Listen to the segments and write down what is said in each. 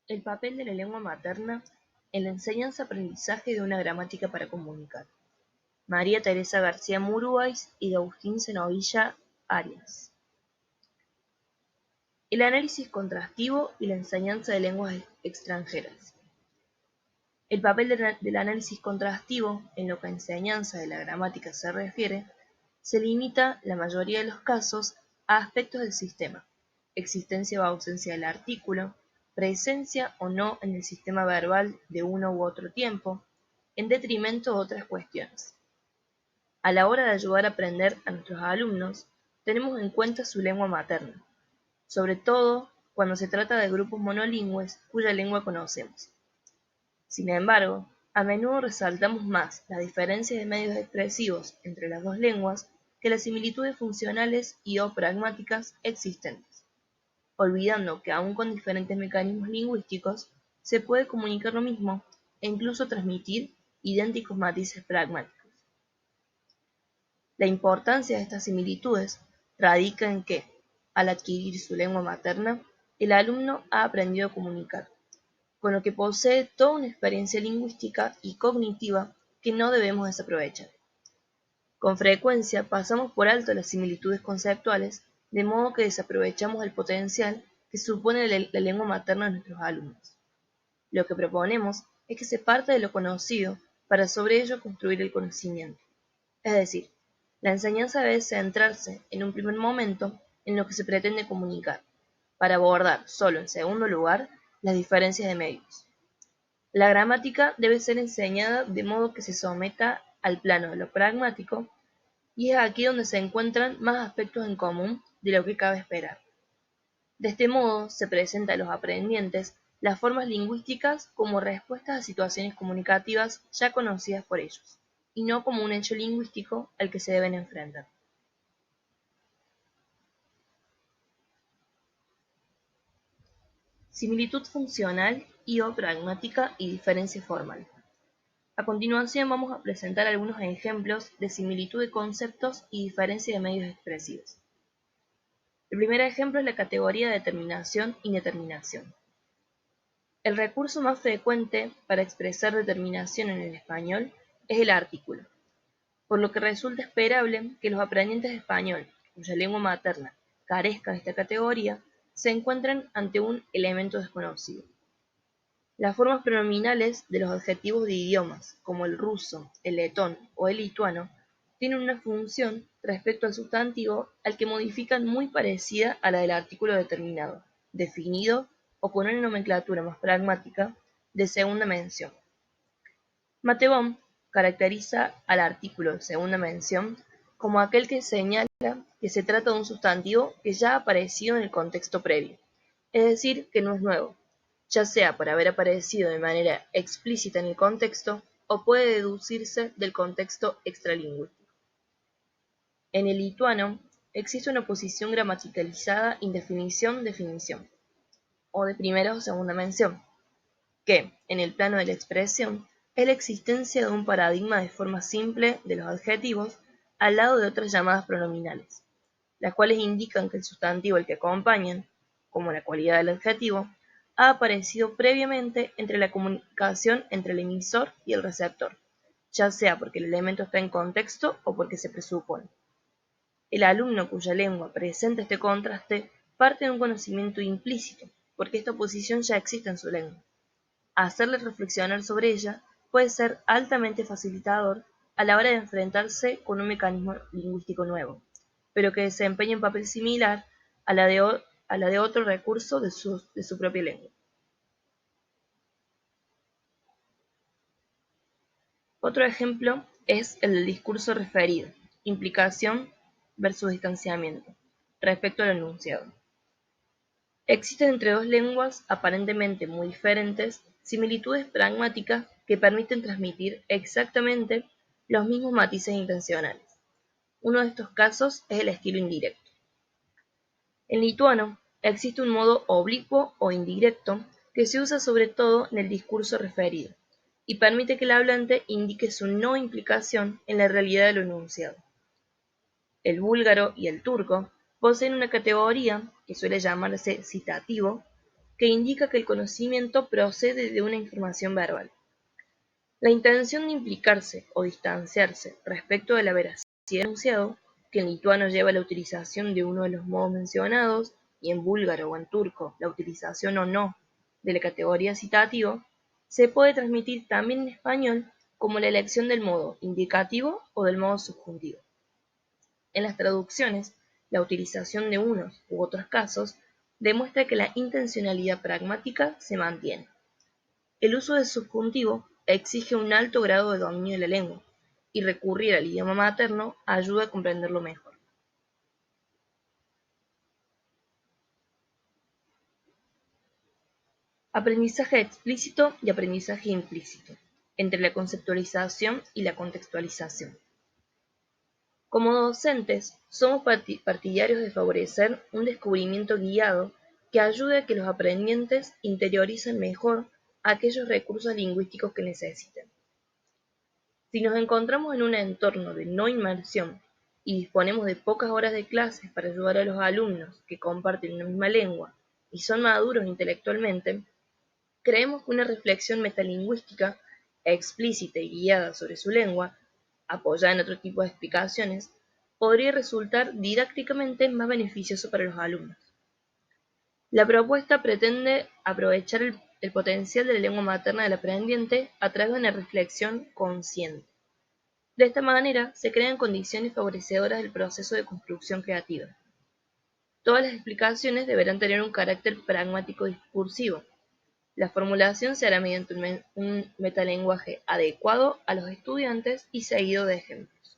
El papel de la lengua materna en la enseñanza-aprendizaje de una gramática para comunicar. María Teresa García Murúais y de Agustín Zenovilla Arias. El análisis contrastivo y la enseñanza de lenguas extranjeras. El papel del análisis contrastivo, en lo que a enseñanza de la gramática se refiere, se limita, la mayoría de los casos, a aspectos del sistema: existencia o ausencia del artículo, presencia o no en el sistema verbal de uno u otro tiempo, en detrimento de otras cuestiones. A la hora de ayudar a aprender a nuestros alumnos, tenemos en cuenta su lengua materna, sobre todo cuando se trata de grupos monolingües cuya lengua conocemos. Sin embargo, a menudo resaltamos más las diferencias de medios expresivos entre las dos lenguas que las similitudes funcionales y o pragmáticas existentes, olvidando que aún con diferentes mecanismos lingüísticos se puede comunicar lo mismo e incluso transmitir idénticos matices pragmáticos. La importancia de estas similitudes radica en que, al adquirir su lengua materna, el alumno ha aprendido a comunicar, con lo que posee toda una experiencia lingüística y cognitiva que no debemos desaprovechar. Con frecuencia pasamos por alto las similitudes conceptuales, de modo que desaprovechamos el potencial que supone la lengua materna de nuestros alumnos. Lo que proponemos es que se parta de lo conocido para sobre ello construir el conocimiento. Es decir, la enseñanza debe centrarse en un primer momento en lo que se pretende comunicar, para abordar solo en segundo lugar las diferencias de medios. La gramática debe ser enseñada de modo que se someta al plano de lo pragmático, y es aquí donde se encuentran más aspectos en común de lo que cabe esperar. De este modo se presenta a los aprendientes las formas lingüísticas como respuestas a situaciones comunicativas ya conocidas por ellos, y no como un hecho lingüístico al que se deben enfrentar. Similitud funcional y o pragmática y diferencia formal. A continuación vamos a presentar algunos ejemplos de similitud de conceptos y diferencia de medios expresivos. El primer ejemplo es la categoría de determinación y indeterminación. El recurso más frecuente para expresar determinación en el español es el artículo, por lo que resulta esperable que los aprendientes de español, cuya lengua materna carezca de esta categoría, se encuentren ante un elemento desconocido. Las formas pronominales de los adjetivos de idiomas, como el ruso, el letón o el lituano, tienen una función respecto al sustantivo al que modifican muy parecida a la del artículo determinado, definido o con una nomenclatura más pragmática de segunda mención. Matteuban caracteriza al artículo de segunda mención como aquel que señala que se trata de un sustantivo que ya ha aparecido en el contexto previo, es decir, que no es nuevo, ya sea por haber aparecido de manera explícita en el contexto o puede deducirse del contexto extralingüístico. En el lituano existe una posición gramaticalizada indefinición-definición, o de primera o segunda mención, que, en el plano de la expresión, es la existencia de un paradigma de forma simple de los adjetivos al lado de otras llamadas pronominales, las cuales indican que el sustantivo al que acompañan, como la cualidad del adjetivo, ha aparecido previamente entre la comunicación entre el emisor y el receptor, ya sea porque el elemento está en contexto o porque se presupone. El alumno cuya lengua presenta este contraste parte de un conocimiento implícito, porque esta oposición ya existe en su lengua. Hacerle reflexionar sobre ella puede ser altamente facilitador a la hora de enfrentarse con un mecanismo lingüístico nuevo, pero que desempeña un papel similar a la de otro recurso de su propia lengua. Otro ejemplo es el del discurso referido, implicación versus distanciamiento, respecto al enunciado. Existen entre dos lenguas aparentemente muy diferentes similitudes pragmáticas que permiten transmitir exactamente los mismos matices intencionales. Uno de estos casos es el estilo indirecto. En lituano existe un modo oblicuo o indirecto que se usa sobre todo en el discurso referido y permite que el hablante indique su no implicación en la realidad de lo enunciado. El búlgaro y el turco poseen una categoría que suele llamarse citativo, que indica que el conocimiento procede de una información verbal. La intención de implicarse o distanciarse respecto de la veracidad del enunciado, que en lituano lleva la utilización de uno de los modos mencionados, y en búlgaro o en turco la utilización o no de la categoría citativo, se puede transmitir también en español como la elección del modo indicativo o del modo subjuntivo. En las traducciones, la utilización de unos u otros casos demuestra que la intencionalidad pragmática se mantiene. El uso del subjuntivo exige un alto grado de dominio de la lengua, y recurrir al idioma materno ayuda a comprenderlo mejor. Aprendizaje explícito y aprendizaje implícito, entre la conceptualización y la contextualización. Como docentes, somos partidarios de favorecer un descubrimiento guiado que ayude a que los aprendientes interioricen mejor aquellos recursos lingüísticos que necesiten. Si nos encontramos en un entorno de no inmersión y disponemos de pocas horas de clases para ayudar a los alumnos que comparten una misma lengua y son maduros intelectualmente, creemos que una reflexión metalingüística explícita y guiada sobre su lengua, apoyada en otro tipo de explicaciones, podría resultar didácticamente más beneficioso para los alumnos. La propuesta pretende aprovechar el potencial de la lengua materna del aprendiente a través de una reflexión consciente. De esta manera, se crean condiciones favorecedoras del proceso de construcción creativa. Todas las explicaciones deberán tener un carácter pragmático discursivo. La formulación se hará mediante un metalenguaje adecuado a los estudiantes y seguido de ejemplos.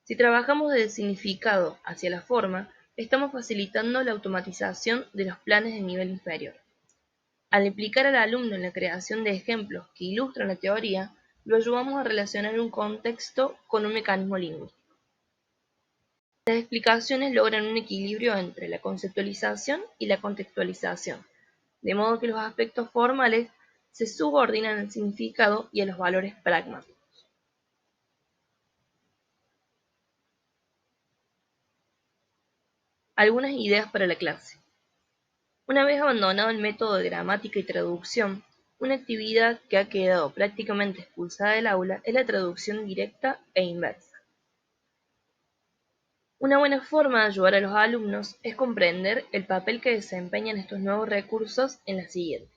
Si trabajamos desde el significado hacia la forma, estamos facilitando la automatización de los planes de nivel inferior. Al implicar al alumno en la creación de ejemplos que ilustran la teoría, lo ayudamos a relacionar un contexto con un mecanismo lingüístico. Las explicaciones logran un equilibrio entre la conceptualización y la contextualización, de modo que los aspectos formales se subordinan al significado y a los valores pragmáticos. Algunas ideas para la clase. Una vez abandonado el método de gramática y traducción, una actividad que ha quedado prácticamente expulsada del aula es la traducción directa e inversa. Una buena forma de ayudar a los alumnos es comprender el papel que desempeñan estos nuevos recursos en la siguiente.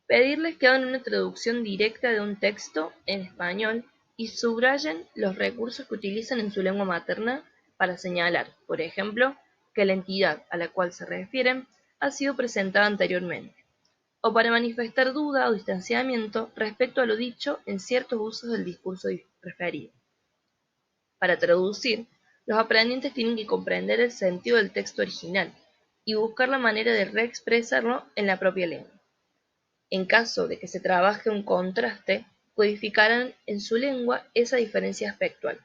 Pedirles que hagan una traducción directa de un texto en español y subrayen los recursos que utilizan en su lengua materna para señalar, por ejemplo, que la entidad a la cual se refieren ha sido presentada anteriormente, o para manifestar duda o distanciamiento respecto a lo dicho en ciertos usos del discurso referido. Para traducir, los aprendientes tienen que comprender el sentido del texto original y buscar la manera de reexpresarlo en la propia lengua. En caso de que se trabaje un contraste, codificarán en su lengua esa diferencia aspectual.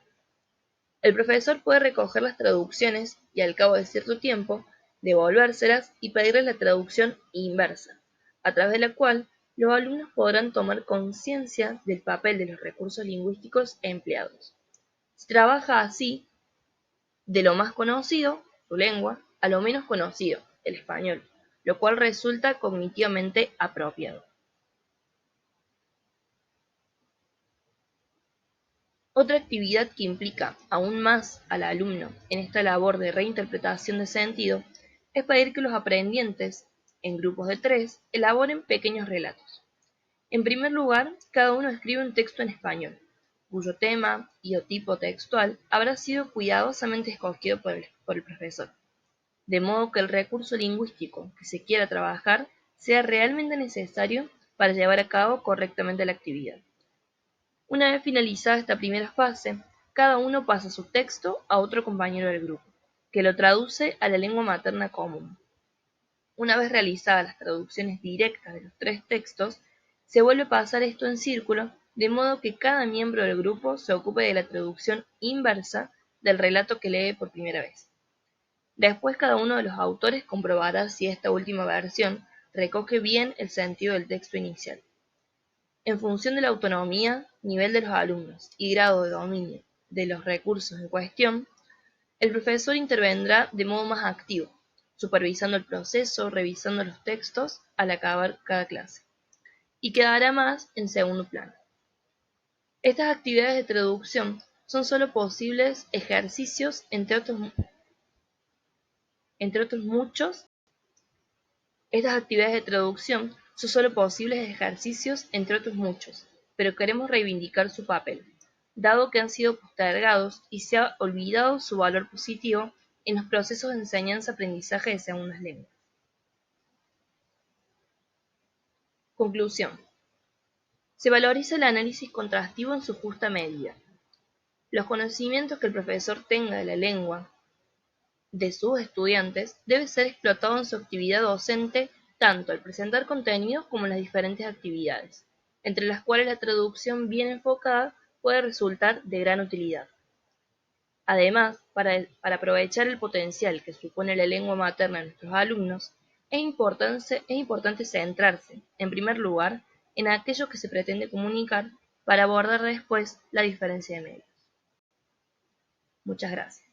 El profesor puede recoger las traducciones y al cabo de cierto tiempo, devolvérselas y pedirles la traducción inversa, a través de la cual los alumnos podrán tomar conciencia del papel de los recursos lingüísticos empleados. Se trabaja así de lo más conocido, su lengua, a lo menos conocido, el español, lo cual resulta cognitivamente apropiado. Otra actividad que implica aún más al alumno en esta labor de reinterpretación de sentido es pedir que los aprendientes, en grupos de 3, elaboren pequeños relatos. En primer lugar, cada uno escribe un texto en español, cuyo tema y o tipo textual habrá sido cuidadosamente escogido por el profesor, de modo que el recurso lingüístico que se quiera trabajar sea realmente necesario para llevar a cabo correctamente la actividad. Una vez finalizada esta primera fase, cada uno pasa su texto a otro compañero del grupo, que lo traduce a la lengua materna común. Una vez realizadas las traducciones directas de los 3 textos, se vuelve a pasar esto en círculo, de modo que cada miembro del grupo se ocupe de la traducción inversa del relato que lee por primera vez. Después cada uno de los autores comprobará si esta última versión recoge bien el sentido del texto inicial. En función de la autonomía, nivel de los alumnos y grado de dominio de los recursos en cuestión, el profesor intervendrá de modo más activo, supervisando el proceso, revisando los textos al acabar cada clase, y quedará más en segundo plano. Estas actividades de traducción son solo posibles ejercicios entre otros muchos. Estas actividades de traducción son solo posibles ejercicios entre otros muchos, pero queremos reivindicar su papel, dado que han sido postergados y se ha olvidado su valor positivo en los procesos de enseñanza-aprendizaje de segundas lenguas. Conclusión. Se valoriza el análisis contrastivo en su justa medida. Los conocimientos que el profesor tenga de la lengua de sus estudiantes debe ser explotado en su actividad docente tanto al presentar contenidos como en las diferentes actividades, entre las cuales la traducción bien enfocada puede resultar de gran utilidad. Además, para aprovechar el potencial que supone la lengua materna de nuestros alumnos, es importante centrarse, en primer lugar, en aquello que se pretende comunicar para abordar después la diferencia de medios. Muchas gracias.